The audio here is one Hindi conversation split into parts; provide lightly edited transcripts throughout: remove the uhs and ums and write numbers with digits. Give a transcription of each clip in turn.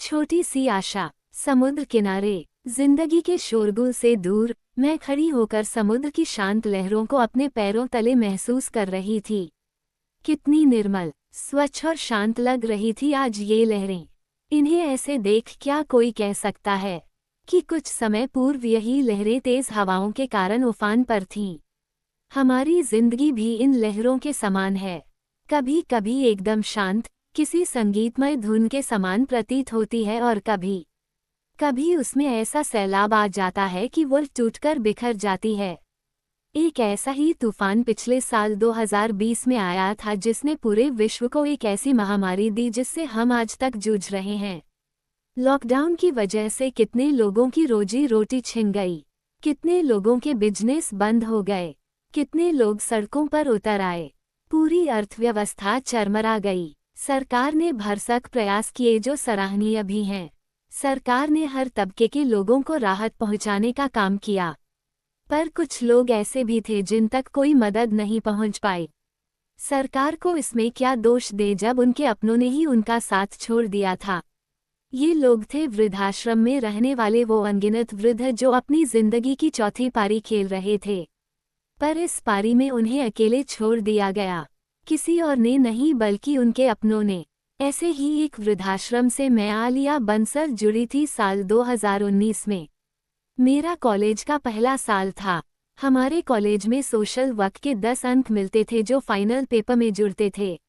छोटी सी आशा। समुद्र किनारे, जिंदगी के शोरगुल से दूर, मैं खड़ी होकर समुद्र की शांत लहरों को अपने पैरों तले महसूस कर रही थी। कितनी निर्मल, स्वच्छ और शांत लग रही थी आज ये लहरें। इन्हें ऐसे देख क्या कोई कह सकता है कि कुछ समय पूर्व यही लहरें तेज हवाओं के कारण उफान पर थीं। हमारी जिंदगी भी इन लहरों के समान है, कभी कभी एकदम शांत, किसी संगीतमय धुन के समान प्रतीत होती है, और कभी कभी उसमें ऐसा सैलाब आ जाता है कि वो टूटकर बिखर जाती है। एक ऐसा ही तूफान पिछले साल 2020 में आया था, जिसने पूरे विश्व को एक ऐसी महामारी दी जिससे हम आज तक जूझ रहे हैं। लॉकडाउन की वजह से कितने लोगों की रोजी रोटी छिन गई, कितने लोगों के बिजनेस बंद हो गए, कितने लोग सड़कों पर उतर आए, पूरी अर्थव्यवस्था चरमरा गई। सरकार ने भरसक प्रयास किए जो सराहनीय भी हैं। सरकार ने हर तबके के लोगों को राहत पहुंचाने का काम किया, पर कुछ लोग ऐसे भी थे जिन तक कोई मदद नहीं पहुंच पाई। सरकार को इसमें क्या दोष दे जब उनके अपनों ने ही उनका साथ छोड़ दिया था। ये लोग थे वृद्धाश्रम में रहने वाले वो अनगिनत वृद्ध जो अपनी जिंदगी की चौथी पारी खेल रहे थे, पर इस पारी में उन्हें अकेले छोड़ दिया गया। किसी और ने नहीं बल्कि उनके अपनों ने। ऐसे ही एक वृद्धाश्रम से मैं आलिया बंसल जुड़ी थी साल 2019 में। मेरा कॉलेज का पहला साल था। हमारे कॉलेज में सोशल वर्क के 10 अंक मिलते थे जो फाइनल पेपर में जुड़ते थे।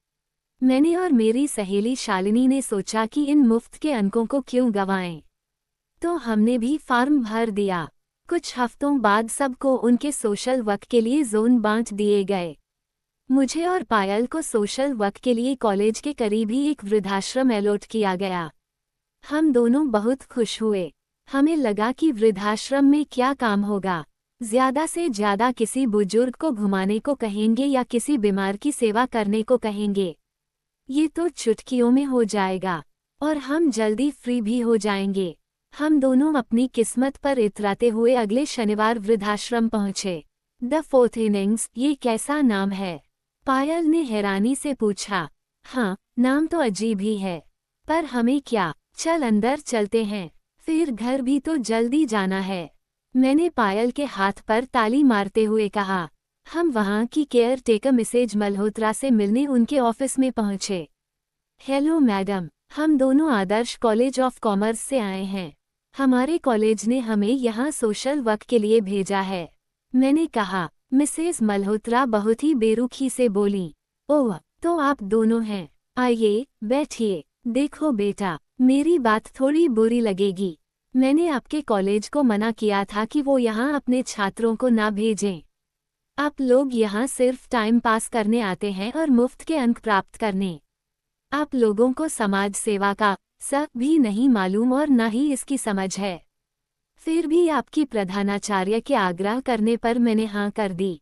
मैंने और मेरी सहेली शालिनी ने सोचा कि इन मुफ्त के अंकों को क्यों गंवाएं, तो हमने भी फॉर्म भर दिया। कुछ हफ्तों बाद सबको उनके सोशल वर्क के लिए जोन बांट दिए गए। मुझे और पायल को सोशल वर्क के लिए कॉलेज के करीब ही एक वृद्धाश्रम अलॉट किया गया। हम दोनों बहुत खुश हुए। हमें लगा कि वृद्धाश्रम में क्या काम होगा, ज्यादा से ज्यादा किसी बुजुर्ग को घुमाने को कहेंगे या किसी बीमार की सेवा करने को कहेंगे। ये तो चुटकियों में हो जाएगा और हम जल्दी फ्री भी हो जाएंगे। हम दोनों अपनी किस्मत पर इतराते हुए अगले शनिवार वृद्धाश्रम पहुंचे। द फोर्थ इनिंग्स, ये कैसा नाम है? पायल ने हैरानी से पूछा। हाँ, नाम तो अजीब ही है, पर हमें क्या, चल अंदर चलते हैं, फिर घर भी तो जल्दी जाना है। मैंने पायल के हाथ पर ताली मारते हुए कहा। हम वहाँ की केयर टेकर मिसेज मल्होत्रा से मिलने उनके ऑफिस में पहुँचे। हेलो मैडम, हम दोनों आदर्श कॉलेज ऑफ कॉमर्स से आए हैं। हमारे कॉलेज ने हमें यहाँ सोशल वर्क के लिए भेजा है, मैंने कहा। मिसेज मल्होत्रा बहुत ही बेरुखी से बोली। ओह, तो आप दोनों हैं, आइए बैठिए। देखो बेटा, मेरी बात थोड़ी बुरी लगेगी। मैंने आपके कॉलेज को मना किया था कि वो यहाँ अपने छात्रों को ना भेजें। आप लोग यहाँ सिर्फ टाइम पास करने आते हैं और मुफ्त के अंक प्राप्त करने। आप लोगों को समाज सेवा का स भी नहीं मालूम और न ही इसकी समझ है। फिर भी आपकी प्रधानाचार्य के आग्रह करने पर मैंने हाँ कर दी।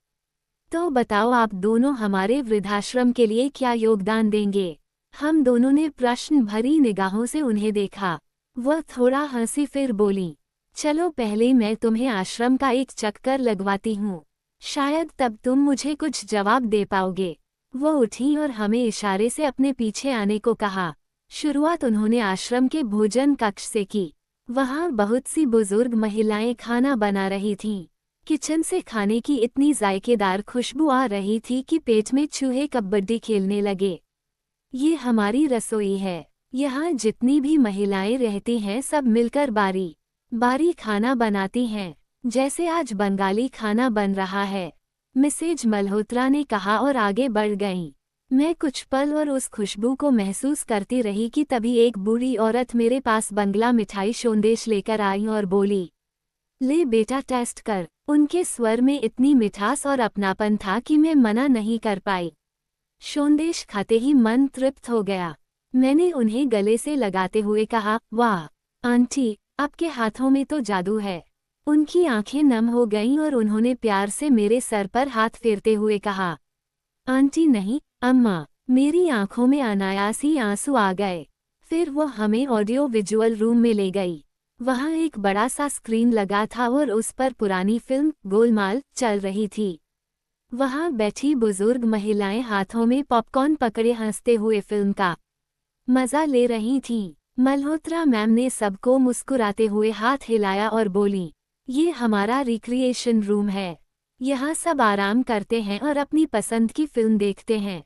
तो बताओ, आप दोनों हमारे वृद्धाश्रम के लिए क्या योगदान देंगे? हम दोनों ने प्रश्न भरी निगाहों से उन्हें देखा। वह थोड़ा हंसी फिर बोली, चलो पहले मैं तुम्हें आश्रम का एक चक्कर लगवाती हूँ, शायद तब तुम मुझे कुछ जवाब दे पाओगे। वह उठी और हमें इशारे से अपने पीछे आने को कहा। शुरुआत उन्होंने आश्रम के भोजन कक्ष से की। वहाँ बहुत सी बुजुर्ग महिलाएं खाना बना रही थीं। किचन से खाने की इतनी जायकेदार खुशबू आ रही थी कि पेट में चूहे कबड्डी खेलने लगे। ये हमारी रसोई है। यहाँ जितनी भी महिलाएं रहती हैं सब मिलकर बारी बारी खाना बनाती हैं, जैसे आज बंगाली खाना बन रहा है, मिसेज मल्होत्रा ने कहा और आगे बढ़ गईं। मैं कुछ पल और उस खुशबू को महसूस करती रही कि तभी एक बूढ़ी औरत मेरे पास बंगला मिठाई शोंदेश लेकर आई और बोली, ले बेटा टेस्ट कर। उनके स्वर में इतनी मिठास और अपनापन था कि मैं मना नहीं कर पाई। शोंदेश खाते ही मन तृप्त हो गया। मैंने उन्हें गले से लगाते हुए कहा, वाह आंटी, आपके हाथों में तो जादू है। उनकी आंखें नम हो गईं और उन्होंने प्यार से मेरे सर पर हाथ फेरते हुए कहा, आंटी नहीं अम्मा। मेरी आंखों में अनायास ही आंसू आ गए। फिर वो हमें ऑडियो विजुअल रूम में ले गई। वहाँ एक बड़ा सा स्क्रीन लगा था और उस पर पुरानी फिल्म गोलमाल चल रही थी। वहाँ बैठी बुजुर्ग महिलाएं हाथों में पॉपकॉर्न पकड़े हंसते हुए फिल्म का मजा ले रही थीं। मल्होत्रा मैम ने सबको मुस्कुराते हुए हाथ हिलाया और बोली, ये हमारा रिक्रिएशन रूम है। यहाँ सब आराम करते हैं और अपनी पसंद की फिल्म देखते हैं।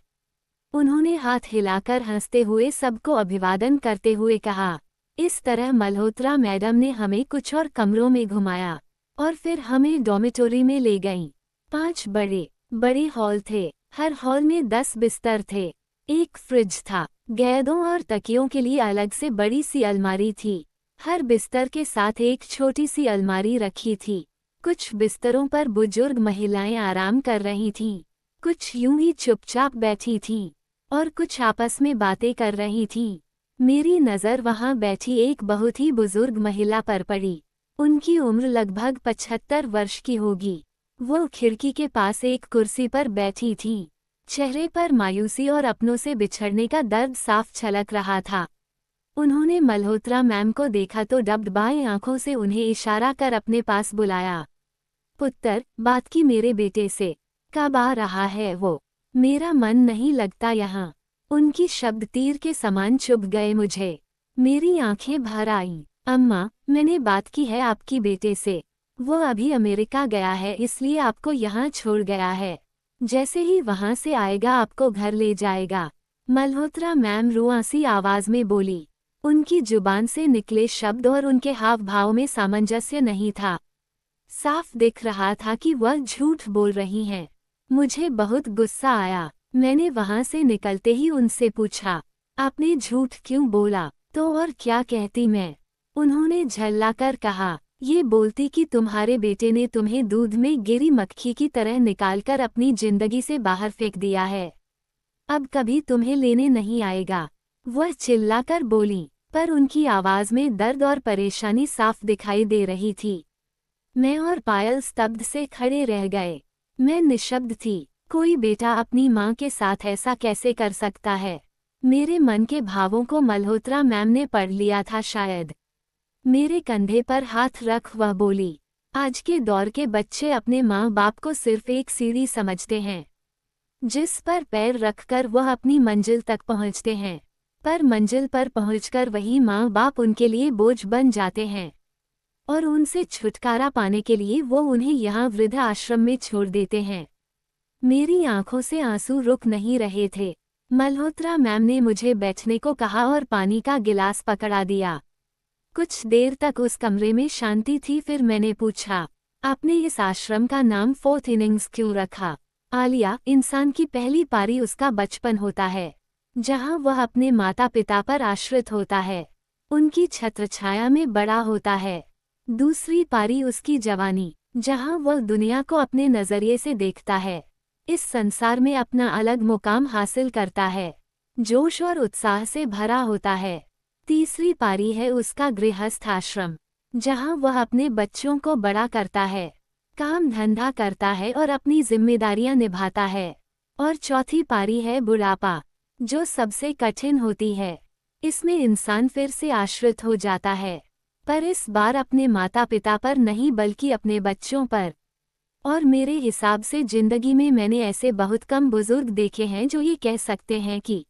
उन्होंने हाथ हिलाकर हंसते हुए सबको अभिवादन करते हुए कहा। इस तरह मल्होत्रा मैडम ने हमें कुछ और कमरों में घुमाया और फिर हमें डॉर्मिटोरी में ले गईं। 5 बड़े बड़े हॉल थे। हर हॉल में 10 बिस्तर थे। एक फ्रिज था। गैदों और तकियों के लिए अलग से बड़ी सी अलमारी थी। हर बिस्तर के साथ एक छोटी सी अलमारी रखी थी। कुछ बिस्तरों पर बुजुर्ग महिलाएं आराम कर रही थीं। कुछ यूं ही चुपचाप बैठी थीं और कुछ आपस में बातें कर रही थीं। मेरी नज़र वहां बैठी एक बहुत ही बुजुर्ग महिला पर पड़ी। उनकी उम्र लगभग 75 वर्ष की होगी। वो खिड़की के पास एक कुर्सी पर बैठी थीं। चेहरे पर मायूसी और अपनों से बिछड़ने का दर्द साफ छलक रहा था। उन्होंने मल्होत्रा मैम को देखा तो डबडबाई आंखों से उन्हें इशारा कर अपने पास बुलाया। पुत्र, बात की मेरे बेटे से। कब आ रहा है वो? मेरा मन नहीं लगता यहाँ। उनकी शब्द तीर के समान चुभ गए मुझे। मेरी आंखें भर आईं। अम्मा, मैंने बात की है आपकी बेटे से। वो अभी अमेरिका गया है इसलिए आपको यहाँ छोड़ गया है। जैसे ही वहाँ से आएगा आपको घर ले जाएगा। मल्होत्रा मैम रुआसी आवाज में बोली। उनकी जुबान से निकले शब्द और उनके हाव भाव में सामंजस्य नहीं था। साफ दिख रहा था कि वह झूठ बोल रही हैं। मुझे बहुत गुस्सा आया। मैंने वहां से निकलते ही उनसे पूछा, आपने झूठ क्यों बोला? तो और क्या कहती मैं? उन्होंने झल्लाकर कहा, ये बोलती कि तुम्हारे बेटे ने तुम्हें दूध में गिरी मक्खी की तरह निकालकर अपनी जिंदगी से बाहर फेंक दिया है। अब कभी तुम्हें लेने नहीं आएगा। वह चिल्लाकर बोली, पर उनकी आवाज में दर्द और परेशानी साफ दिखाई दे रही थी। मैं और पायल स्तब्ध से खड़े रह गए। मैं निशब्द थी। कोई बेटा अपनी माँ के साथ ऐसा कैसे कर सकता है? मेरे मन के भावों को मल्होत्रा मैम ने पढ़ लिया था शायद। मेरे कंधे पर हाथ रख वह बोली, आज के दौर के बच्चे अपने माँ बाप को सिर्फ एक सीढ़ी समझते हैं जिस पर पैर रखकर वह अपनी मंजिल तक पहुँचते हैं, पर मंजिल पर पहुँचकर वही माँ बाप उनके लिए बोझ बन जाते हैं और उनसे छुटकारा पाने के लिए वो उन्हें यहाँ वृद्ध आश्रम में छोड़ देते हैं। मेरी आंखों से आंसू रुक नहीं रहे थे। मल्होत्रा मैम ने मुझे बैठने को कहा और पानी का गिलास पकड़ा दिया। कुछ देर तक उस कमरे में शांति थी। फिर मैंने पूछा, आपने इस आश्रम का नाम 4th इनिंग्स क्यों रखा? आलिया, इंसान की पहली पारी उसका बचपन होता है, जहाँ वह अपने माता पिता पर आश्रित होता है, उनकी छत्रछाया में बड़ा होता है। दूसरी पारी उसकी जवानी, जहाँ वह दुनिया को अपने नजरिए से देखता है, इस संसार में अपना अलग मुकाम हासिल करता है, जोश और उत्साह से भरा होता है। तीसरी पारी है उसका गृहस्थ आश्रम, जहाँ वह अपने बच्चों को बड़ा करता है, काम धंधा करता है और अपनी जिम्मेदारियां निभाता है। और चौथी पारी है बुढ़ापा, जो सबसे कठिन होती है। इसमें इंसान फिर से आश्रित हो जाता है, पर इस बार अपने माता पिता पर नहीं बल्कि अपने बच्चों पर। और मेरे हिसाब से जिंदगी में मैंने ऐसे बहुत कम बुजुर्ग देखे हैं जो ये कह सकते हैं कि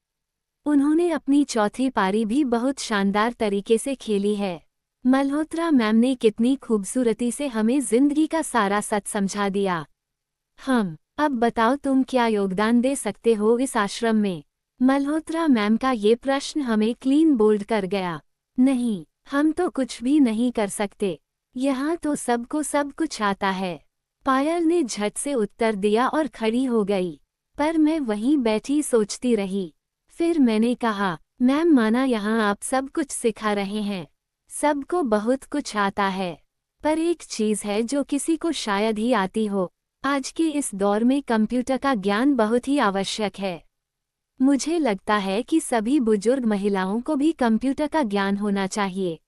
उन्होंने अपनी चौथी पारी भी बहुत शानदार तरीके से खेली है। मल्होत्रा मैम ने कितनी खूबसूरती से हमें जिंदगी का सारा सच समझा दिया। अब बताओ तुम क्या योगदान दे सकते हो इस आश्रम में? मल्होत्रा मैम का ये प्रश्न हमें क्लीन बोल्ड कर गया। नहीं, हम तो कुछ भी नहीं कर सकते। यहाँ तो सबको सब कुछ आता है। पायल ने झट से उत्तर दिया और खड़ी हो गई, पर मैं वहीं बैठी सोचती रही। फिर मैंने कहा, मैम माना यहाँ आप सब कुछ सिखा रहे हैं, सबको बहुत कुछ आता है, पर एक चीज़ है जो किसी को शायद ही आती हो। आज के इस दौर में कंप्यूटर का ज्ञान बहुत ही आवश्यक है। मुझे लगता है कि सभी बुजुर्ग महिलाओं को भी कंप्यूटर का ज्ञान होना चाहिए।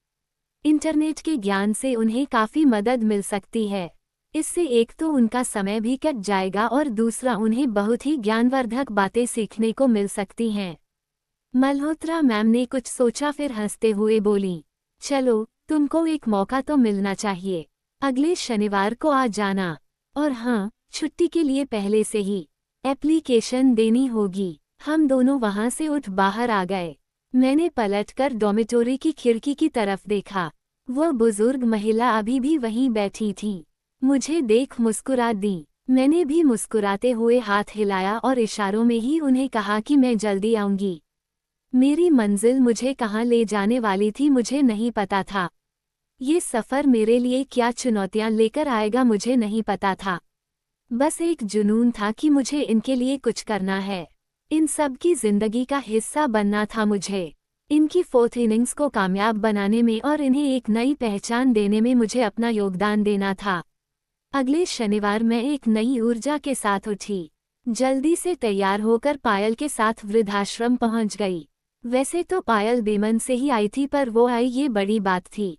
इंटरनेट के ज्ञान से उन्हें काफ़ी मदद मिल सकती है। इससे एक तो उनका समय भी कट जाएगा और दूसरा उन्हें बहुत ही ज्ञानवर्धक बातें सीखने को मिल सकती हैं। मल्होत्रा मैम ने कुछ सोचा फिर हंसते हुए बोली, चलो, तुमको एक मौका तो मिलना चाहिए। अगले शनिवार को आ जाना। और हाँ, छुट्टी के लिए पहले से ही एप्लीकेशन देनी होगी। हम दोनों वहाँ से उठ बाहर आ गए। मैंने पलटकर डॉर्मिटोरी की खिड़की की तरफ देखा। वह बुजुर्ग महिला अभी भी वहीं बैठी थी। मुझे देख मुस्कुरा दी। मैंने भी मुस्कुराते हुए हाथ हिलाया और इशारों में ही उन्हें कहा कि मैं जल्दी आऊंगी। मेरी मंजिल मुझे कहाँ ले जाने वाली थी मुझे नहीं पता था। ये सफ़र मेरे लिए क्या चुनौतियां लेकर आएगा मुझे नहीं पता था। बस एक जुनून था कि मुझे इनके लिए कुछ करना है। इन सब की जिंदगी का हिस्सा बनना था मुझे। इनकी फोर्थ इनिंग्स को कामयाब बनाने में और इन्हें एक नई पहचान देने में मुझे अपना योगदान देना था। अगले शनिवार मैं एक नई ऊर्जा के साथ उठी। जल्दी से तैयार होकर पायल के साथ वृद्धाश्रम पहुंच गई। वैसे तो पायल बेमन से ही आई थी पर वो आई ये बड़ी बात थी।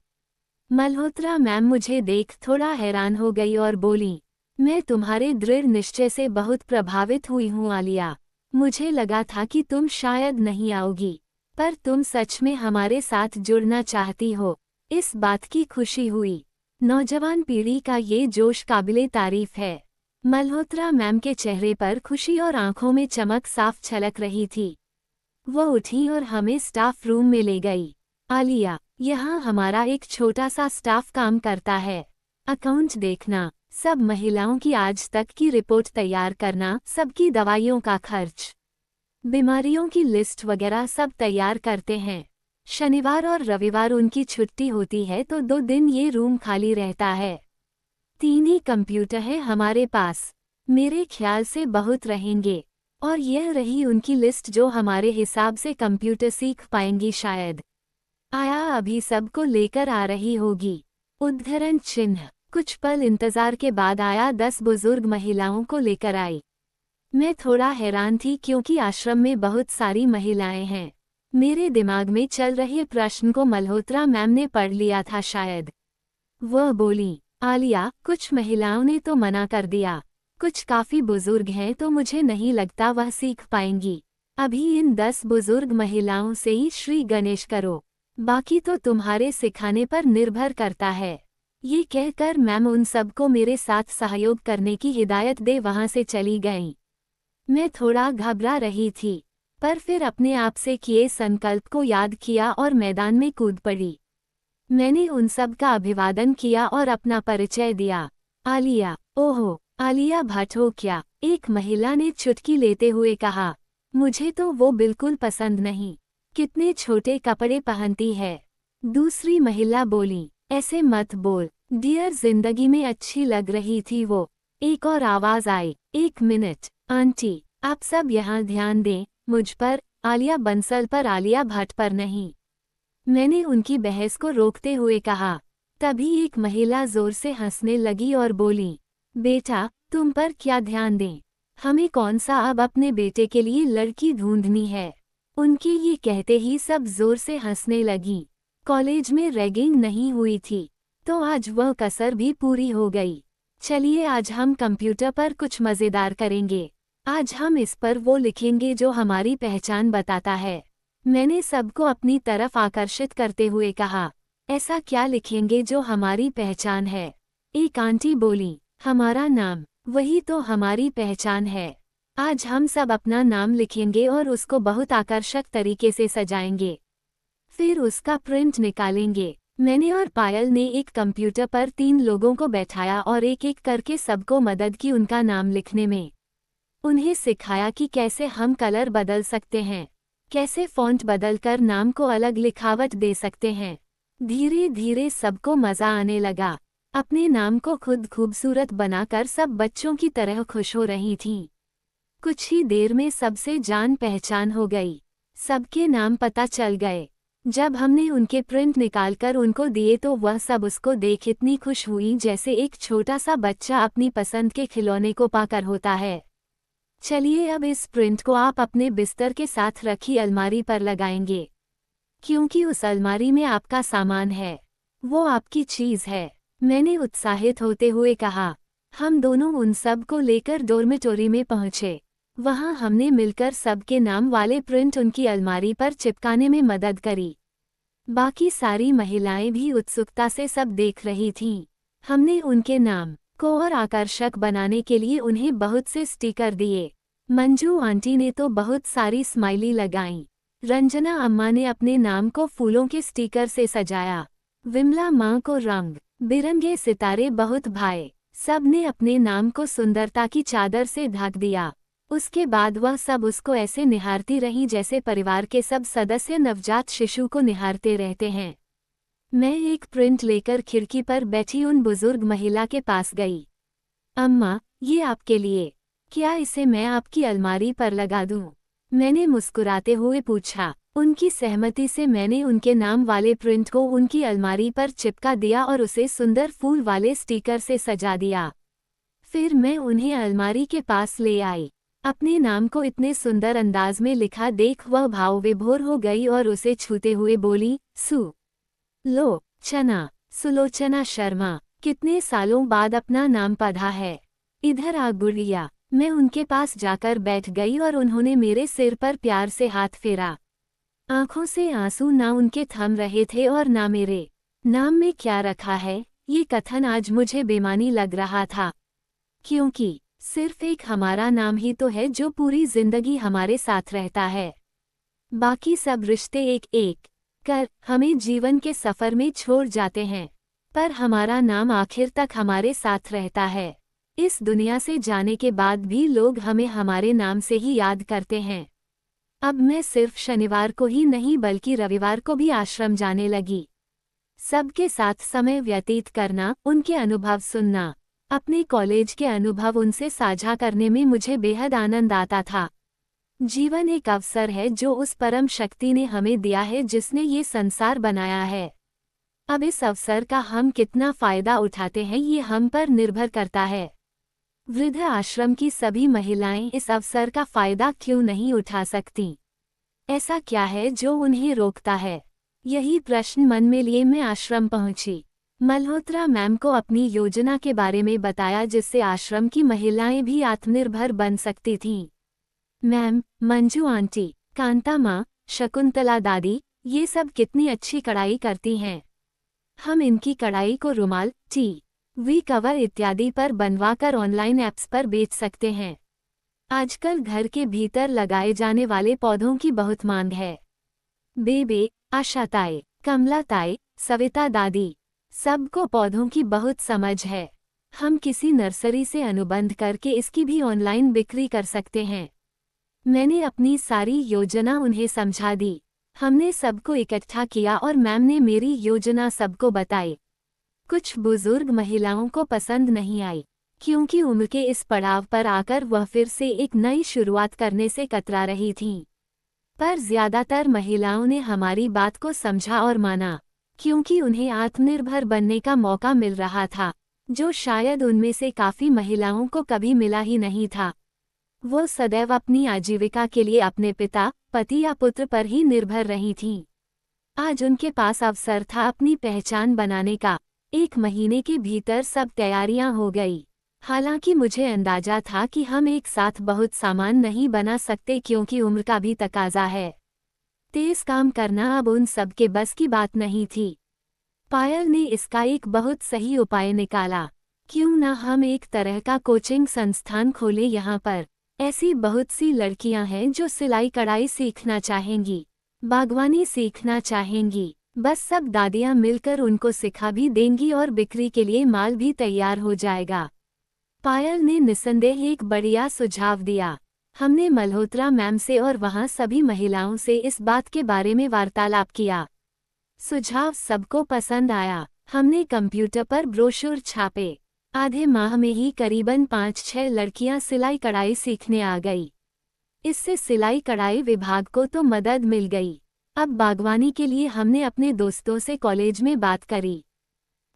मल्होत्रा मैम मुझे देख थोड़ा हैरान हो गई और बोली, मैं तुम्हारे दृढ़ निश्चय से बहुत प्रभावित हुई हूँ आलिया। मुझे लगा था कि तुम शायद नहीं आओगी, पर तुम सच में हमारे साथ जुड़ना चाहती हो। इस बात की खुशी हुई। नौजवान पीढ़ी का ये जोश काबिले तारीफ है। मल्होत्रा मैम के चेहरे पर खुशी और आंखों में चमक साफ छलक रही थी। वो उठी और हमें स्टाफ रूम में ले गई। आलिया, यहाँ हमारा एक छोटा सा स्टाफ काम करता है। अकाउंट देखना, सब महिलाओं की आज तक की रिपोर्ट तैयार करना, सबकी दवाइयों का खर्च, बीमारियों की लिस्ट वगैरह सब तैयार करते हैं। शनिवार और रविवार उनकी छुट्टी होती है तो 2 दिन ये रूम खाली रहता है। 3 ही कंप्यूटर है हमारे पास। मेरे ख्याल से बहुत रहेंगे। और यह रही उनकी लिस्ट जो हमारे हिसाब से कंप्यूटर सीख पाएंगी शायद। आया अभी सबको लेकर आ रही होगी। उद्धरण चिन्ह। कुछ पल इंतजार के बाद आया 10 बुजुर्ग महिलाओं को लेकर आई। मैं थोड़ा हैरान थी क्योंकि आश्रम में बहुत सारी महिलाएं हैं। मेरे दिमाग में चल रहे प्रश्न को मल्होत्रा मैम ने पढ़ लिया था शायद। वह बोली, आलिया, कुछ महिलाओं ने तो मना कर दिया। कुछ काफी बुजुर्ग हैं तो मुझे नहीं लगता वह सीख पाएंगी। अभी इन 10 बुजुर्ग महिलाओं से ही श्री गणेश करो, बाकी तो तुम्हारे सिखाने पर निर्भर करता है। ये कहकर मैम उन सबको मेरे साथ सहयोग करने की हिदायत दे वहां से चली गईं। मैं थोड़ा घबरा रही थी, पर फिर अपने आप से किए संकल्प को याद किया और मैदान में कूद पड़ी। मैंने उन सब का अभिवादन किया और अपना परिचय दिया। आलिया, ओहो, आलिया भट्ट हो क्या? एक महिला ने चुटकी लेते हुए कहा। मुझे तो वो बिल्कुल पसंद नहीं। कितने छोटे कपड़े पहनती है। दूसरी महिला बोली, ऐसे मत बोल डियर, जिंदगी में अच्छी लग रही थी वो। एक और आवाज आई, 1 मिनट आंटी, आप सब यहाँ ध्यान दें, मुझ पर, आलिया बंसल पर, आलिया भट्ट पर नहीं। मैंने उनकी बहस को रोकते हुए कहा। तभी एक महिला जोर से हंसने लगी और बोली, बेटा, तुम पर क्या ध्यान दें? हमें कौन सा अब अपने बेटे के लिए लड़की ढूंढनी है। उनके ये कहते ही सब जोर से हंसने लगी। कॉलेज में रैगिंग नहीं हुई थी, तो आज वह कसर भी पूरी हो गई। चलिए आज हम कंप्यूटर पर कुछ मज़ेदार करेंगे। आज हम इस पर वो लिखेंगे जो हमारी पहचान बताता है। मैंने सबको अपनी तरफ आकर्षित करते हुए कहा, ऐसा क्या लिखेंगे जो हमारी पहचान है? एक आंटी बोली, हमारा नाम, वही तो हमारी पहचान है। आज हम सब अपना नाम लिखेंगे और उसको बहुत आकर्षक तरीके से सजाएंगे। फिर उसका प्रिंट निकालेंगे। मैंने और पायल ने एक कंप्यूटर पर 3 लोगों को बैठाया और एक एक करके सबको मदद की उनका नाम लिखने में। उन्हें सिखाया कि कैसे हम कलर बदल सकते हैं, कैसे फ़ॉन्ट बदलकर नाम को अलग लिखावट दे सकते हैं। धीरे धीरे सबको मज़ा आने लगा। अपने नाम को खुद खूबसूरत बनाकर सब बच्चों की तरह खुश हो रही थीं। कुछ ही देर में सबसे जान पहचान हो गई। सबके नाम पता चल गए। जब हमने उनके प्रिंट निकालकर उनको दिए तो वह सब उसको देख इतनी खुश हुई जैसे एक छोटा सा बच्चा अपनी पसंद के खिलौने को पाकर होता है। चलिए अब इस प्रिंट को आप अपने बिस्तर के साथ रखी अलमारी पर लगाएंगे, क्योंकि उस अलमारी में आपका सामान है, वो आपकी चीज़ है। मैंने उत्साहित होते हुए कहा। हम दोनों उन सब को लेकर डॉर्मिटोरी में पहुँचे। वहाँ हमने मिलकर सबके नाम वाले प्रिंट उनकी अलमारी पर चिपकाने में मदद करी। बाकी सारी महिलाएं भी उत्सुकता से सब देख रही थीं। हमने उनके नाम को और आकर्षक बनाने के लिए उन्हें बहुत से स्टिकर दिए। मंजू आंटी ने तो बहुत सारी स्माइली लगाईं। रंजना अम्मा ने अपने नाम को फूलों के स्टिकर से सजाया। विमला माँ को रंग बिरंगे सितारे बहुत भाए। सब ने अपने नाम को सुंदरता की चादर से ढक दिया। उसके बाद वह सब उसको ऐसे निहारती रहीं जैसे परिवार के सब सदस्य नवजात शिशु को निहारते रहते हैं। मैं एक प्रिंट लेकर खिड़की पर बैठी उन बुजुर्ग महिला के पास गई। अम्मा, ये आपके लिए। क्या इसे मैं आपकी अलमारी पर लगा दूं? मैंने मुस्कुराते हुए पूछा। उनकी सहमति से मैंने उनके नाम वाले प्रिंट को उनकी अलमारी पर चिपका दिया और उसे सुंदर फूल वाले स्टिकर से सजा दिया। फिर मैं उन्हें अलमारी के पास ले आई। अपने नाम को इतने सुंदर अंदाज में लिखा देख वह भावविभोर हो गई और उसे छूते हुए बोली, लो चना, सुलोचना शर्मा, कितने सालों बाद अपना नाम पढ़ा है। इधर आ गुड़िया। मैं उनके पास जाकर बैठ गई और उन्होंने मेरे सिर पर प्यार से हाथ फेरा। आंखों से आंसू ना उनके थम रहे थे और ना मेरे। नाम में क्या रखा है, ये कथन आज मुझे बेमानी लग रहा था, क्योंकि सिर्फ एक हमारा नाम ही तो है जो पूरी जिंदगी हमारे साथ रहता है। बाकी सब रिश्ते एक एक कर हमें जीवन के सफर में छोड़ जाते हैं, पर हमारा नाम आखिर तक हमारे साथ रहता है। इस दुनिया से जाने के बाद भी लोग हमें हमारे नाम से ही याद करते हैं। अब मैं सिर्फ शनिवार को ही नहीं बल्कि रविवार को भी आश्रम जाने लगी। सबके साथ समय व्यतीत करना, उनके अनुभव सुनना, अपने कॉलेज के अनुभव उनसे साझा करने में मुझे बेहद आनंद आता था। जीवन एक अवसर है जो उस परम शक्ति ने हमें दिया है जिसने ये संसार बनाया है। अब इस अवसर का हम कितना फायदा उठाते हैं ये हम पर निर्भर करता है। वृद्ध आश्रम की सभी महिलाएं इस अवसर का फायदा क्यों नहीं उठा सकती? ऐसा क्या है जो उन्हें रोकता है? यही प्रश्न मन में लिए मैं आश्रम पहुंची। मल्होत्रा मैम को अपनी योजना के बारे में बताया जिससे आश्रम की महिलाएं भी आत्मनिर्भर बन सकती थीं। मैम, मंजू आंटी, कांता माँ, शकुंतला दादी, ये सब कितनी अच्छी कढ़ाई करती हैं। हम इनकी कढ़ाई को रुमाल, वी कवर इत्यादि पर बनवाकर ऑनलाइन ऐप्स पर बेच सकते हैं। आजकल घर के भीतर लगाए जाने वाले पौधों की बहुत मांग है। बेबे, आशा ताई, कमला ताई, सविता दादी, सबको पौधों की बहुत समझ है। हम किसी नर्सरी से अनुबंध करके इसकी भी ऑनलाइन बिक्री कर सकते हैं। मैंने अपनी सारी योजना उन्हें समझा दी। हमने सबको इकट्ठा किया और मैम ने मेरी योजना सबको बताई। कुछ बुजुर्ग महिलाओं को पसंद नहीं आई, क्योंकि उम्र के इस पड़ाव पर आकर वह फिर से एक नई शुरुआत करने से कतरा रही थीं। पर ज्यादातर महिलाओं ने हमारी बात को समझा और माना, क्योंकि उन्हें आत्मनिर्भर बनने का मौका मिल रहा था, जो शायद उनमें से काफ़ी महिलाओं को कभी मिला ही नहीं था। वो सदैव अपनी आजीविका के लिए अपने पिता, पति या पुत्र पर ही निर्भर रही थीं। आज उनके पास अवसर था अपनी पहचान बनाने का। 1 महीने के भीतर सब तैयारियां हो गई। हालांकि मुझे अंदाजा था कि हम एक साथ बहुत सामान नहीं बना सकते क्योंकि उम्र का भी तकाजा है। तेज काम करना अब उन सब के बस की बात नहीं थी। पायल ने इसका एक बहुत सही उपाय निकाला। क्यों ना हम एक तरह का कोचिंग संस्थान खोलें। यहाँ पर ऐसी बहुत सी लड़कियां हैं जो सिलाई कढ़ाई सीखना चाहेंगी, बागवानी सीखना चाहेंगी। बस सब दादियां मिलकर उनको सिखा भी देंगी और बिक्री के लिए माल भी तैयार हो जाएगा। पायल ने निस्संदेह एक बढ़िया सुझाव दिया। हमने मल्होत्रा मैम से और वहां सभी महिलाओं से इस बात के बारे में वार्तालाप किया। सुझाव सबको पसंद आया। हमने कंप्यूटर पर ब्रोशर छापे। आधे माह में ही करीबन 5-6 लड़कियां सिलाई कढ़ाई सीखने आ गई। इससे सिलाई कढ़ाई विभाग को तो मदद मिल गई। अब बागवानी के लिए हमने अपने दोस्तों से कॉलेज में बात करी।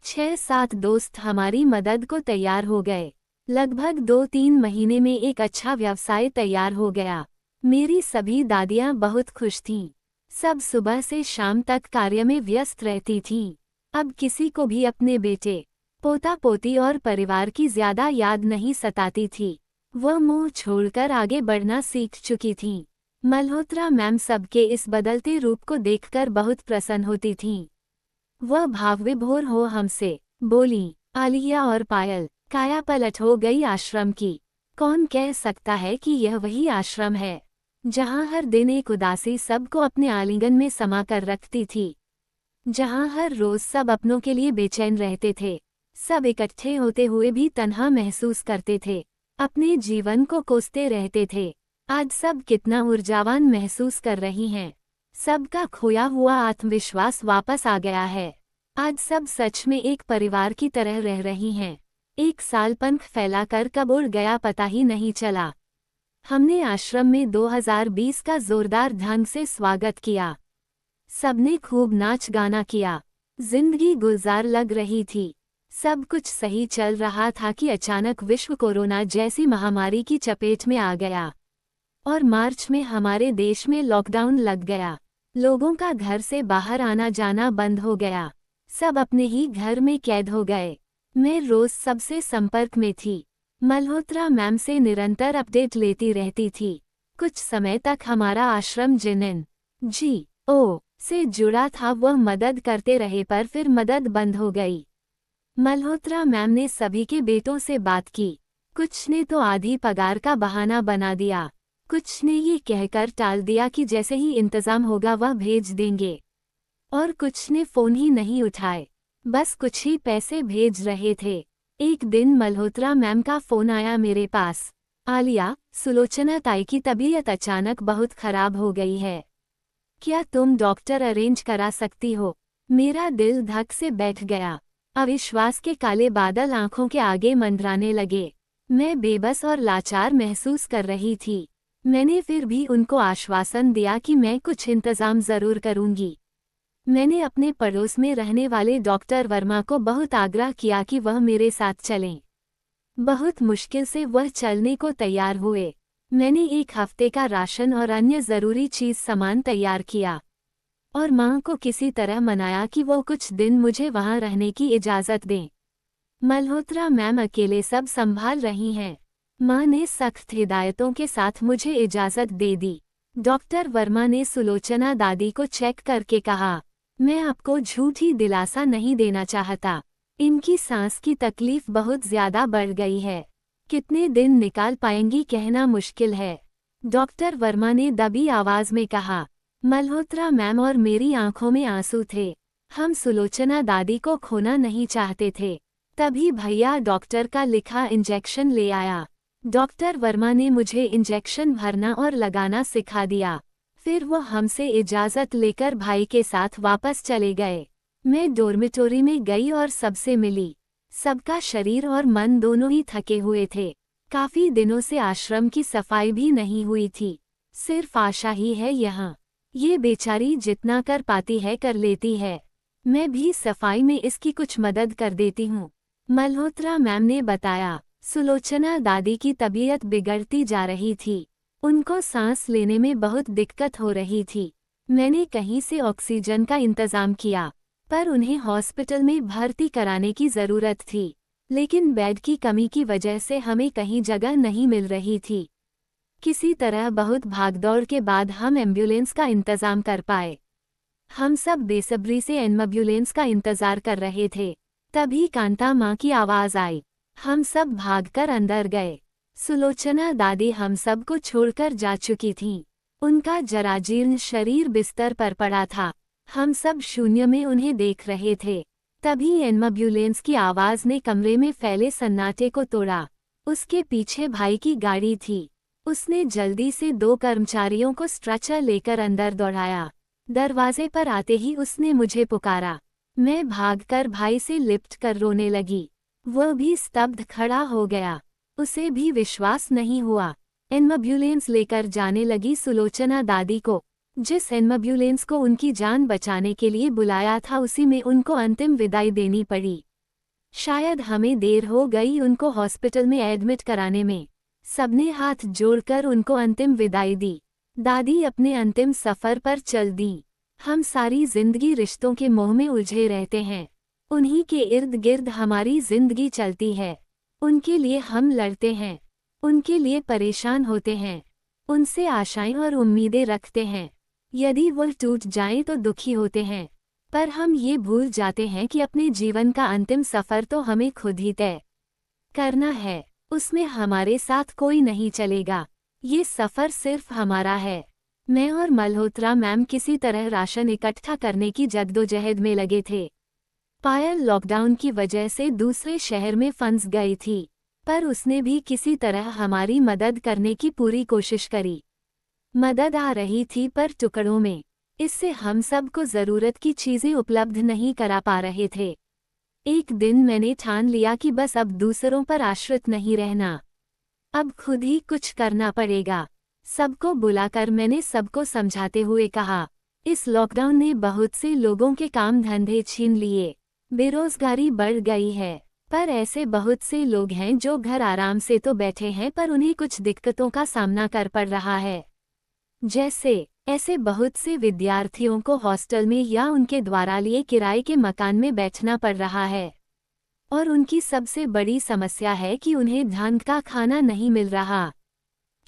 6-7 दोस्त हमारी मदद को तैयार हो गए। लगभग 2-3 महीने में एक अच्छा व्यवसाय तैयार हो गया। मेरी सभी दादियां बहुत खुश थीं। सब सुबह से शाम तक कार्य में व्यस्त रहती थीं। अब किसी को भी अपने बेटे, पोता पोती और परिवार की ज्यादा याद नहीं सताती थी। वह मुंह छोड़कर आगे बढ़ना सीख चुकी थीं। मल्होत्रा मैम सबके इस बदलते रूप को देखकर बहुत प्रसन्न होती थीं। वह भावविभोर हो हमसे बोली, आलिया और पायल, काया पलट हो गई आश्रम की। कौन कह सकता है कि यह वही आश्रम है जहाँ हर दिन एक उदासी सबको अपने आलिंगन में समा कर रखती थी, जहाँ हर रोज सब अपनों के लिए बेचैन रहते थे, सब इकट्ठे होते हुए भी तन्हा महसूस करते थे, अपने जीवन को कोसते रहते थे। आज सब कितना ऊर्जावान महसूस कर रही हैं। सबका खोया हुआ आत्मविश्वास वापस आ गया है। आज सब सच में एक परिवार की तरह रह रही हैं। एक साल पंख फैलाकर कब उड़ गया पता ही नहीं चला। हमने आश्रम में 2020 का जोरदार ढंग से स्वागत किया। सबने खूब नाच गाना किया। जिंदगी गुलजार लग रही थी। सब कुछ सही चल रहा था कि अचानक विश्व कोरोना जैसी महामारी की चपेट में आ गया और मार्च में हमारे देश में लॉकडाउन लग गया। लोगों का घर से बाहर आना जाना बंद हो गया। सब अपने ही घर में कैद हो गए। मैं रोज सबसे संपर्क में थी। मल्होत्रा मैम से निरंतर अपडेट लेती रहती थी। कुछ समय तक हमारा आश्रम NGO से जुड़ा था, वह मदद करते रहे, पर फिर मदद बंद हो गई। मल्होत्रा मैम ने सभी के बेटों से बात की। कुछ ने तो आधी पगार का बहाना बना दिया, कुछ ने ये कहकर टाल दिया कि जैसे ही इंतजाम होगा वह भेज देंगे, और कुछ ने फोन ही नहीं उठाए, बस कुछ ही पैसे भेज रहे थे। एक दिन मल्होत्रा मैम का फोन आया मेरे पास। आलिया, सुलोचना ताई की तबीयत अचानक बहुत खराब हो गई है, क्या तुम डॉक्टर अरेंज करा सकती हो? मेरा दिल धक से बैठ गया। अविश्वास के काले बादल आंखों के आगे मंडराने लगे। मैं बेबस और लाचार महसूस कर रही थी। मैंने फिर भी उनको आश्वासन दिया कि मैं कुछ इंतजाम जरूर करूंगी। मैंने अपने पड़ोस में रहने वाले डॉक्टर वर्मा को बहुत आग्रह किया कि वह मेरे साथ चलें। बहुत मुश्किल से वह चलने को तैयार हुए। मैंने 1 हफ्ते का राशन और अन्य ज़रूरी चीज़ सामान तैयार किया और माँ को किसी तरह मनाया कि वो कुछ दिन मुझे वहाँ रहने की इजाज़त दें। मल्होत्रा मैम अकेले सब संभाल रही हैं। माँ ने सख्त हिदायतों के साथ मुझे इजाज़त दे दी। डॉक्टर वर्मा ने सुलोचना दादी को चेक करके कहा, मैं आपको झूठी दिलासा नहीं देना चाहता, इनकी सांस की तकलीफ बहुत ज़्यादा बढ़ गई है, कितने दिन निकाल पाएंगी कहना मुश्किल है। डॉक्टर वर्मा ने दबी आवाज में कहा। मल्होत्रा मैम और मेरी आंखों में आंसू थे। हम सुलोचना दादी को खोना नहीं चाहते थे। तभी भैया डॉक्टर का लिखा इंजेक्शन ले आया। डॉक्टर वर्मा ने मुझे इंजेक्शन भरना और लगाना सिखा दिया। फिर वो हमसे इजाज़त लेकर भाई के साथ वापस चले गए। मैं डॉर्मिटोरी में गई और सबसे मिली। सबका शरीर और मन दोनों ही थके हुए थे। काफी दिनों से आश्रम की सफाई भी नहीं हुई थी। सिर्फ आशा ही है यहाँ। ये बेचारी जितना कर पाती है कर लेती है। मैं भी सफाई में इसकी कुछ मदद कर देती हूँ, मल्होत्रा मैम ने बताया। सुलोचना दादी की तबीयत बिगड़ती जा रही थी। उनको सांस लेने में बहुत दिक्कत हो रही थी। मैंने कहीं से ऑक्सीजन का इंतजाम किया, पर उन्हें हॉस्पिटल में भर्ती कराने की ज़रूरत थी, लेकिन बेड की कमी की वजह से हमें कहीं जगह नहीं मिल रही थी। किसी तरह बहुत भागदौड़ के बाद हम एम्बुलेंस का इंतजाम कर पाए। हम सब बेसब्री से एम्बुलेंस का इंतजार कर रहे थे। तभी कांता माँ की आवाज़ आई। हम सब भागकर अंदर गए। सुलोचना दादी हम सब को छोड़कर जा चुकी थीं। उनका जराजीर्ण शरीर बिस्तर पर पड़ा था। हम सब शून्य में उन्हें देख रहे थे। तभी एम्बुलेंस की आवाज़ ने कमरे में फैले सन्नाटे को तोड़ा। उसके पीछे भाई की गाड़ी थी। उसने जल्दी से 2 कर्मचारियों को स्ट्रेचर लेकर अंदर दौड़ाया। दरवाजे पर आते ही उसने मुझे पुकारा। मैं भागकर भाई से लिपट कर रोने लगी। वह भी स्तब्ध खड़ा हो गया। उसे भी विश्वास नहीं हुआ। एम्बुलेंस लेकर जाने लगी सुलोचना दादी को। जिस एम्बुलेंस को उनकी जान बचाने के लिए बुलाया था उसी में उनको अंतिम विदाई देनी पड़ी। शायद हमें देर हो गई उनको हॉस्पिटल में एडमिट कराने में। सबने हाथ जोड़कर उनको अंतिम विदाई दी। दादी अपने अंतिम सफ़र पर चल दी। हम सारी जिंदगी रिश्तों के मोह में उलझे रहते हैं। उन्हीं के इर्द गिर्द हमारी जिंदगी चलती है। उनके लिए हम लड़ते हैं, उनके लिए परेशान होते हैं, उनसे आशाएं और उम्मीदें रखते हैं। यदि वो टूट जाएं तो दुखी होते हैं, पर हम ये भूल जाते हैं कि अपने जीवन का अंतिम सफ़र तो हमें खुद ही तय करना है। उसमें हमारे साथ कोई नहीं चलेगा। ये सफ़र सिर्फ हमारा है। मैं और मल्होत्रा मैम किसी तरह राशन इकट्ठा करने की जद्दोजहद में लगे थे। पायल लॉकडाउन की वजह से दूसरे शहर में फंस गई थी, पर उसने भी किसी तरह हमारी मदद करने की पूरी कोशिश करी। मदद आ रही थी पर टुकड़ों में, इससे हम सबको ज़रूरत की चीज़ें उपलब्ध नहीं करा पा रहे थे। एक दिन मैंने ठान लिया कि बस अब दूसरों पर आश्रित नहीं रहना, अब खुद ही कुछ करना पड़ेगा। सबको बुलाकर मैंने सबको समझाते हुए कहा, इस लॉकडाउन ने बहुत से लोगों के काम धंधे छीन लिए, बेरोजगारी बढ़ गई है, पर ऐसे बहुत से लोग हैं जो घर आराम से तो बैठे हैं पर उन्हें कुछ दिक्कतों का सामना कर पड़ रहा है। जैसे ऐसे बहुत से विद्यार्थियों को हॉस्टल में या उनके द्वारा लिए किराए के मकान में बैठना पड़ रहा है, और उनकी सबसे बड़ी समस्या है कि उन्हें ढंग का खाना नहीं मिल रहा,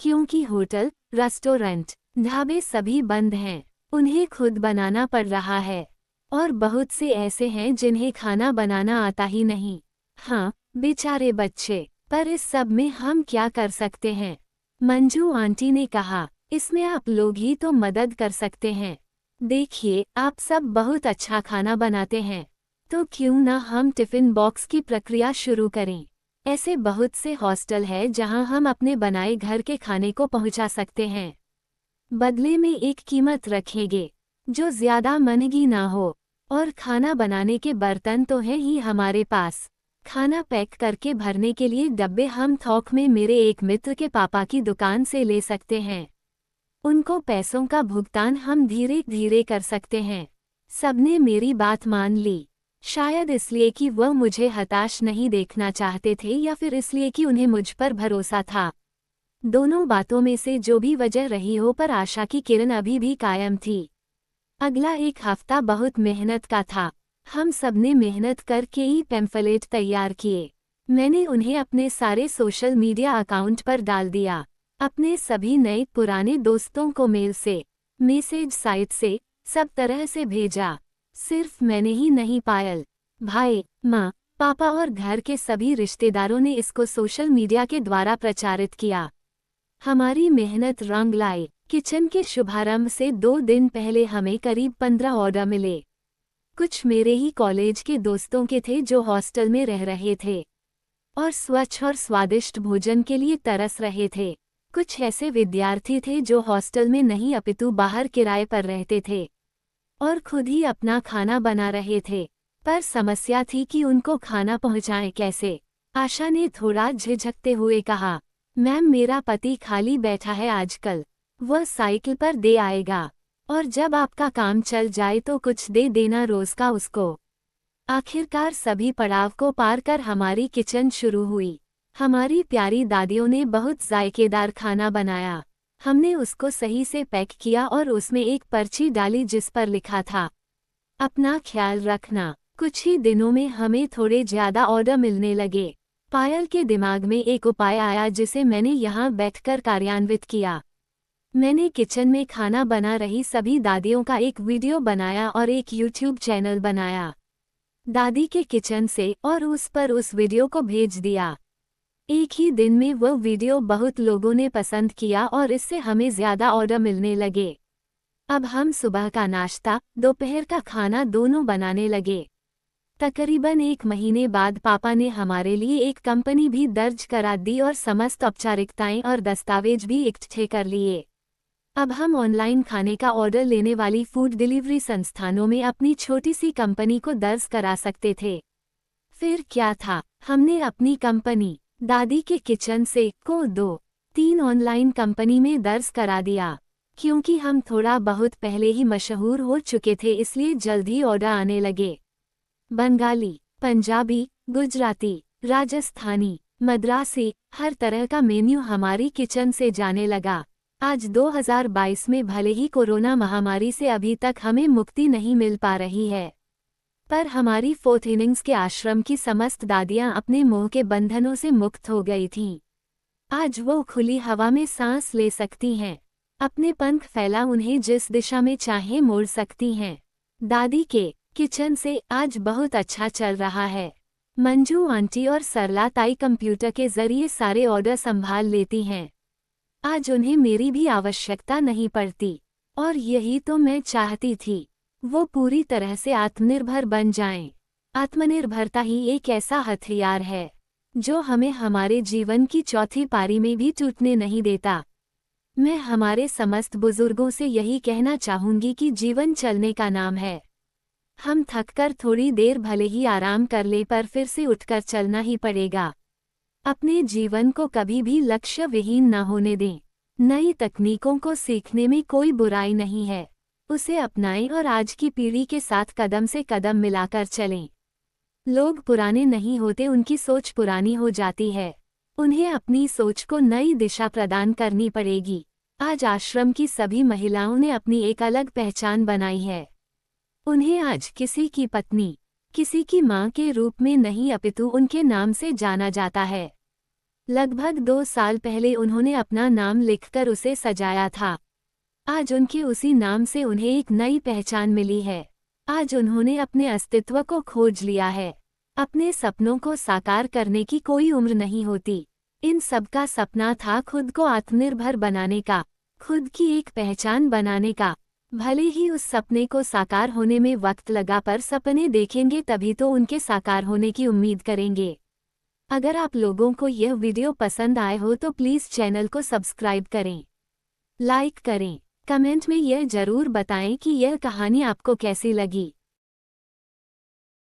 क्योंकि होटल, रेस्टोरेंट, ढाबे सभी बंद हैं। उन्हें खुद बनाना पड़ रहा है, और बहुत से ऐसे हैं जिन्हें खाना बनाना आता ही नहीं। हाँ, बेचारे बच्चे। पर इस सब में हम क्या कर सकते हैं? मंजू आंटी ने कहा, इसमें आप लोग ही तो मदद कर सकते हैं। देखिए, आप सब बहुत अच्छा खाना बनाते हैं, तो क्यों ना हम टिफ़िन बॉक्स की प्रक्रिया शुरू करें। ऐसे बहुत से हॉस्टल हैं जहां हम अपने बनाए घर के खाने को पहुंचा सकते हैं। बदले में एक कीमत रखेंगे जो ज़्यादा महंगी ना हो, और खाना बनाने के बर्तन तो हैं ही हमारे पास। खाना पैक करके भरने के लिए डब्बे हम थोक में मेरे एक मित्र के पापा की दुकान से ले सकते हैं। उनको पैसों का भुगतान हम धीरे धीरे कर सकते हैं। सबने मेरी बात मान ली, शायद इसलिए कि वह मुझे हताश नहीं देखना चाहते थे या फिर इसलिए कि उन्हें मुझ पर भरोसा था। दोनों बातों में से जो भी वजह रही हो, पर आशा की किरण अभी भी कायम थी। अगला एक हफ्ता बहुत मेहनत का था। हम सबने मेहनत करके ही पैम्फलेट तैयार किए। मैंने उन्हें अपने सारे सोशल मीडिया अकाउंट पर डाल दिया, अपने सभी नए पुराने दोस्तों को मेल से, मैसेज साइट से, सब तरह से भेजा। सिर्फ मैंने ही नहीं, पायल, भाई, माँ, पापा और घर के सभी रिश्तेदारों ने इसको सोशल मीडिया के द्वारा प्रचारित किया। हमारी मेहनत रंग लाई। किचन के शुभारंभ से 2 दिन पहले हमें करीब 15 ऑर्डर मिले। कुछ मेरे ही कॉलेज के दोस्तों के थे जो हॉस्टल में रह रहे थे और स्वच्छ और स्वादिष्ट भोजन के लिए तरस रहे थे। कुछ ऐसे विद्यार्थी थे जो हॉस्टल में नहीं अपितु बाहर किराए पर रहते थे और खुद ही अपना खाना बना रहे थे, पर समस्या थी कि उनको खाना पहुंचाएं कैसे। आशा ने थोड़ा झिझकते हुए कहा, मैम, मेरा पति खाली बैठा है आजकल, वह साइकिल पर दे आएगा, और जब आपका काम चल जाए तो कुछ दे देना रोज का उसको। आखिरकार सभी पड़ाव को पार कर हमारी किचन शुरू हुई। हमारी प्यारी दादियों ने बहुत जायकेदार खाना बनाया। हमने उसको सही से पैक किया और उसमें एक पर्ची डाली जिस पर लिखा था, अपना ख्याल रखना। कुछ ही दिनों में हमें थोड़े ज्यादा ऑर्डर मिलने लगे। पायल के दिमाग में एक उपाय आया जिसे मैंने यहाँ बैठकर कार्यान्वित किया। मैंने किचन में खाना बना रही सभी दादियों का एक वीडियो बनाया और एक यूट्यूब चैनल बनाया दादी के किचन से, और उस पर उस वीडियो को भेज दिया। एक ही दिन में वह वीडियो बहुत लोगों ने पसंद किया और इससे हमें ज़्यादा ऑर्डर मिलने लगे। अब हम सुबह का नाश्ता, दोपहर का खाना दोनों बनाने लगे। तकरीबन 1 महीने बाद पापा ने हमारे लिए एक कंपनी भी दर्ज करा दी और समस्त औपचारिकताएं और दस्तावेज भी इकट्ठे कर लिए। अब हम ऑनलाइन खाने का ऑर्डर लेने वाली फूड डिलीवरी संस्थानों में अपनी छोटी सी कंपनी को दर्ज करा सकते थे। फिर क्या था, हमने अपनी कंपनी दादी के किचन से को 2-3 ऑनलाइन कंपनी में दर्ज करा दिया। क्योंकि हम थोड़ा बहुत पहले ही मशहूर हो चुके थे इसलिए जल्द ही ऑर्डर आने लगे। बंगाली, पंजाबी, गुजराती, राजस्थानी, मद्रासी, हर तरह का मेन्यू हमारी किचन से जाने लगा। आज 2022 में भले ही कोरोना महामारी से अभी तक हमें मुक्ति नहीं मिल पा रही है, पर हमारी 4th इनिंग्स के आश्रम की समस्त दादियां अपने मोह के बंधनों से मुक्त हो गई थीं। आज वो खुली हवा में सांस ले सकती हैं, अपने पंख फैला उन्हें जिस दिशा में चाहे मोड़ सकती हैं। दादी के किचन से आज बहुत अच्छा चल रहा है। मंजू आंटी और सरला ताई कंप्यूटर के जरिए सारे ऑर्डर संभाल लेती हैं। आज उन्हें मेरी भी आवश्यकता नहीं पड़ती। और यही तो मैं चाहती थी, वो पूरी तरह से आत्मनिर्भर बन जाएं। आत्मनिर्भरता ही एक ऐसा हथियार है जो हमें हमारे जीवन की चौथी पारी में भी टूटने नहीं देता। मैं हमारे समस्त बुजुर्गों से यही कहना चाहूंगी कि जीवन चलने का नाम है। हम थककर थोड़ी देर भले ही आराम कर ले, पर फिर से उठकर चलना ही पड़ेगा। अपने जीवन को कभी भी लक्ष्य विहीन न होने दें। नई तकनीकों को सीखने में कोई बुराई नहीं है, उसे अपनाएं और आज की पीढ़ी के साथ कदम से कदम मिलाकर चलें। लोग पुराने नहीं होते, उनकी सोच पुरानी हो जाती है। उन्हें अपनी सोच को नई दिशा प्रदान करनी पड़ेगी। आज आश्रम की सभी महिलाओं ने अपनी एक अलग पहचान बनाई है। उन्हें आज किसी की पत्नी, किसी की मां के रूप में नहीं अपितु उनके नाम से जाना जाता है। लगभग 2 साल पहले उन्होंने अपना नाम लिखकर उसे सजाया था। आज उनके उसी नाम से उन्हें एक नई पहचान मिली है। आज उन्होंने अपने अस्तित्व को खोज लिया है। अपने सपनों को साकार करने की कोई उम्र नहीं होती। इन सबका सपना था खुद को आत्मनिर्भर बनाने का, खुद की एक पहचान बनाने का। भले ही उस सपने को साकार होने में वक्त लगा, पर सपने देखेंगे तभी तो उनके साकार होने की उम्मीद करेंगे। अगर आप लोगों को यह वीडियो पसंद आए हो तो प्लीज़ चैनल को सब्सक्राइब करें, लाइक करें, कमेंट में यह ज़रूर बताएं कि यह कहानी आपको कैसी लगी।